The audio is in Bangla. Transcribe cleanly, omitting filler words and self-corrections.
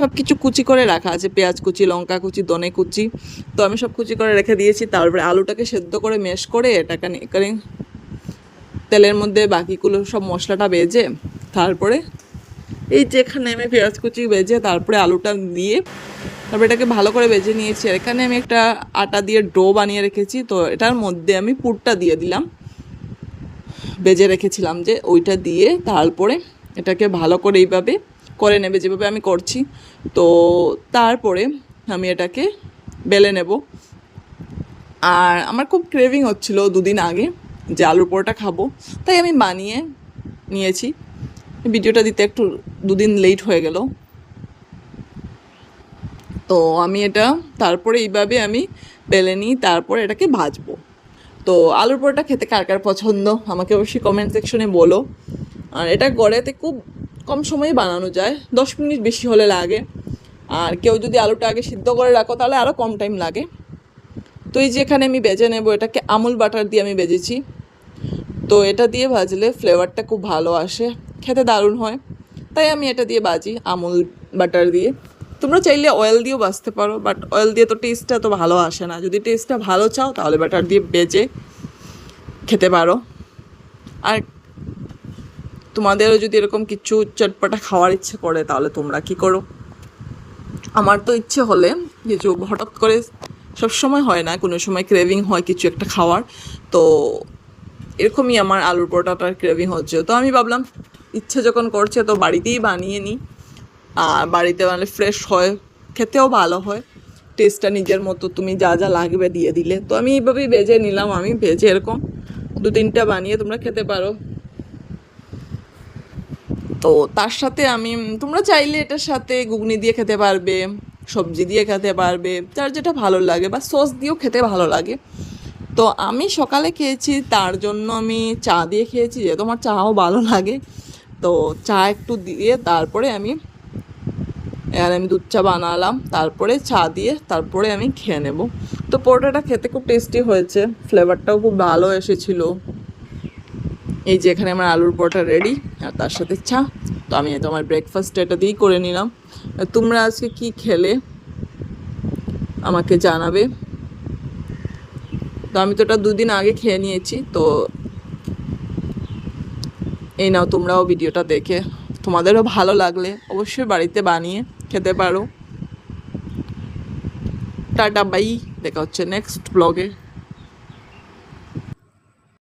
সব কিছু কুচি করে রাখা আছে, পেঁয়াজ কুচি, লঙ্কা কুচি, ধনে কুচি। তো আমি সব কুচি করে রেখে দিয়েছি। তারপরে আলুটাকে সেদ্ধ করে ম্যাশ করে এটাকে তেলের মধ্যে বাকিগুলো সব মশলাটা ভেজে তারপরে এই যেখানে আমি পেঁয়াজ কুচি ভেজে তারপরে আলুটা দিয়ে তারপরে এটাকে ভালো করে ভেজে নিয়েছি। আর এখানে আমি একটা আটা দিয়ে ডো বানিয়ে রেখেছি, তো এটার মধ্যে আমি পুরটা দিয়ে দিলাম, ভেজে রেখেছিলাম যে ওইটা দিয়ে তারপরে এটাকে ভালো করে এইভাবে করে নেবে যেভাবে আমি করছি। তো তারপরে আমি এটাকে বেলে নেব। আর আমার খুব ক্রেভিং হচ্ছিল দুদিন আগে যে আলুর পরোটা খাবো, তাই আমি বানিয়ে নিয়েছি। ভিডিওটা দিতে একটু দুদিন লেট হয়ে গেল। তো আমি এটা তারপরে এইভাবে আমি বেলে নিই, তারপরে এটাকে ভাজবো। তো আলুর পরোটা খেতে কার কার পছন্দ আমাকে অবশ্যই কমেন্ট সেকশনে বলো। আর এটা গড়েতে খুব কম সময়ে বানানো যায়, 10 মিনিট বেশি হলে লাগে। আর কেউ যদি আলুটা আগে সিদ্ধ করে রাখো তাহলে আরও কম টাইম লাগে। তো এই যে এখানে আমি ভেজে নেব, এটাকে আমুল বাটার দিয়ে আমি ভেজেছি। তো এটা দিয়ে ভাজলে ফ্লেভারটা খুব ভালো আসে, খেতে দারুণ হয়, তাই আমি এটা দিয়ে ভাজি আমুল বাটার দিয়ে। তোমরা চাইলে অয়েল দিয়েও ভাজতে পারো, বাট অয়েল দিয়ে তো টেস্টটা তো ভালো আসে না। যদি টেস্টটা ভালো চাও তাহলে বাটার দিয়ে ভেজে খেতে পারো। আর তোমাদেরও যদি এরকম কিছু চটপটা খাওয়ার ইচ্ছে করে তাহলে তোমরা কি করো, আমার তো ইচ্ছে হলে কিছু হঠাৎ করে, সবসময় হয় না, কোনো সময় ক্রেভিং হয় কিছু একটা খাওয়ার, তো এরকমই আমার আলুর পরোটাটার ক্রেভিং হচ্ছে। তো আমি ভাবলাম ইচ্ছে যখন করছে তো বাড়িতেই বানিয়ে নিই। আর বাড়িতে বানালে ফ্রেশ হয়, খেতেও ভালো হয়, টেস্টটা নিজের মতো তুমি যা যা লাগবে দিয়ে দিলে। তো আমি এইভাবেই ভেজে নিলাম, আমি ভেজে এরকম 2-3টা বানিয়ে তোমরা খেতে পারো। তো তার সাথে তোমরা চাইলে এটার সাথে ঘুগনি দিয়ে খেতে পারবে, সবজি দিয়ে খেতে পারবে, যার যেটা ভালো লাগে, বা সস দিয়েও খেতে ভালো লাগে। তো আমি সকালে খেয়েছি, তার জন্য আমি চা দিয়ে খেয়েছি, যেহেতু আমার চাও ভালো লাগে। তো চা একটু দিয়ে তারপরে আমি দুধ চা বানালাম, তারপরে চা দিয়ে তারপরে আমি খেয়ে নেব। তো পরোটাটা খেতে খুব টেস্টি হয়েছে, ফ্লেভারটাও খুব ভালো এসেছিলো। এই যে এখানে আমার আলুর পরোটা রেডি, আর তার সাথে চা। তো আমি তো আমার ব্রেকফাস্ট এটা দিয়েই করে নিলাম। তোমরা আজকে কি খেলে আমাকে জানাবে। তো আমি তো এটা 2 দিন আগে খেয়ে নিয়েছি। তো এই নাও, তোমরাও ভিডিওটা দেখে তোমাদেরও ভালো লাগলে অবশ্যই বাড়িতে বানিয়ে খেতে পারো। টাটা বাই, দেখা হচ্ছে নেক্সট ব্লগে।